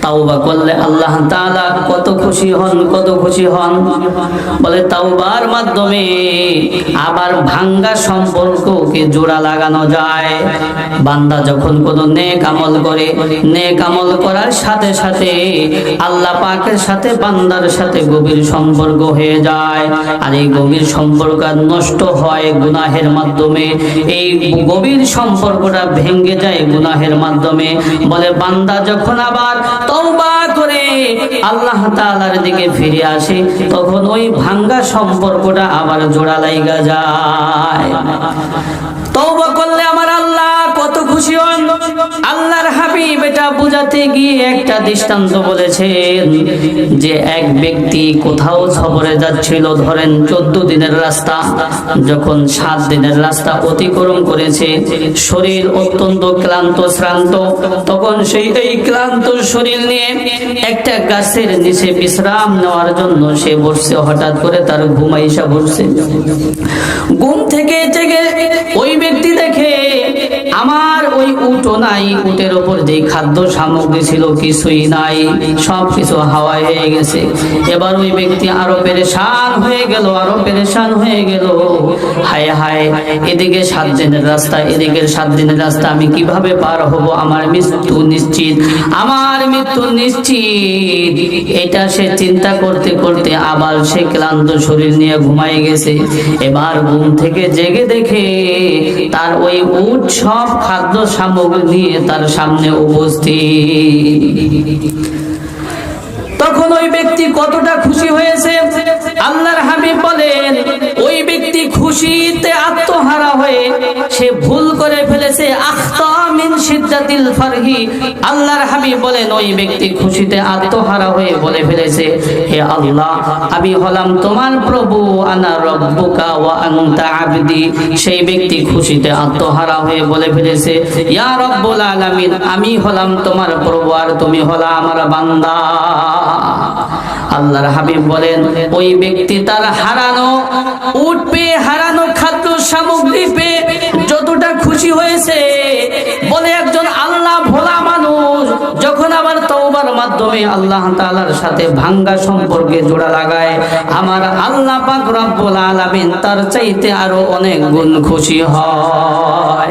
তাওবা করলে আল্লাহ তাআলা কত খুশি হন, কত খুশি হন। বলে তাওবার মাধ্যমে আবার ভাঙ্গা সম্পর্ককে জোড়া লাগানো যায়। বান্দা যখন কোনো নেক আমল করে, নেক আমল করার সাথে সাথে আল্লাহ পাকের সাথে বান্দার সাথে গভীর সম্পর্ক হয়ে যায়। আর এই গভীর সম্পর্ক নষ্ট হয় গুনাহের মাধ্যমে। এই গভীর সম্পর্কটা ভেঙে যায় গুনাহের মাধ্যমে। বলে বান্দা যখন আবার তওবা করে আল্লাহ তাআলার দিকে ফিরে আসে, তখন ওই ভাঙ্গা সম্পর্কটা আবার জোড়া লাইগা যায়। তওবা করলে আমার আল্লাহ কত খুশি হন। আল্লাহর হাবিব এটা বুঝাতে গিয়ে একটা দৃষ্টান্ত বলেছেন যে এক ব্যক্তি কোথাও সফরে যাচ্ছিল, ধরেন 14 দিনের রাস্তা। যখন 7 দিনের রাস্তা অতিক্রম করেছে, শরীর অত্যন্ত ক্লান্ত শ্রান্ত, তখন এই ক্লান্ত শরীর নিয়ে একটা গাছের নিচে বিশ্রাম নেওয়ার জন্য সে বসছে। হঠাৎ করে তার ঘুম আইসা বসছে। ঘুম থেকে জেগে ওই ব্যক্তি দেখে আমার ওই উটও নাই, উটের উপর যে খাদ্য সামগ্রী ছিল কিছুই নাই, সবকিছু হাওয়ায় হয়ে গেছে। এবার ওই ব্যক্তি আরো পেরেশান হয়ে গেল, আরো পেরেশান হয়ে গেল। হায় হায়, এদিকে 7 দিনের রাস্তা, এদিকে 7 দিনের রাস্তা, আমি কিভাবে পার হব? আমার মৃত্যু নিশ্চিত, আমার মৃত্যু নিশ্চিত। এটা সে চিন্তা করতে করতে আবার সে ক্লান্ত শরীর নিয়ে ঘুমায় গেছে। এবার ঘুম থেকে জেগে দেখে তার ওই উট সব খাদ্য সামগ্রী নিয়ে তার সামনে উপস্থিত। তখন ওই ব্যক্তি কতটা খুশি হয়েছে। আল্লাহর হাবিব বলেন ওই ব্যক্তি খুশিতে আত্মহারা হয়ে সে ভুল করে ফেলেছে। আখতা মিন শিদ্দাতিল ফারহি। আল্লাহর হাবিব বলেন ওই ব্যক্তি খুশিতে আত্মহারা হয়ে বলে ফেলেছে, হে আল্লাহ, আমি হলাম তোমার প্রভু, আনা রব্বুকা ওয়া আনতা আবদি। সেই ব্যক্তি খুশিতে আত্মহারা হয়ে বলে ফেলেছে, ইয়া রব্বুল আলামিন, আমি হলাম তোমার প্রভু আর তুমি হলা আমার বান্দা। আল্লাহর হাবিব বলেন ওই ব্যক্তি তার হারানো উট পেয়ে, হারানো খাদ্য সামগ্রী পেয়ে যতটা খুশি হয়েছে, বলে একজন আল্লাহ ভোলা মানুষ যখন আবার তওবার মাধ্যমে আল্লাহ তাআলার সাথে ভাঙ্গা সম্পর্কে জোড়া লাগায়, আমার আল্লাহ পাক রব্বুল আলামিন তার চাইতে আরো অনেক গুণ খুশি হয়।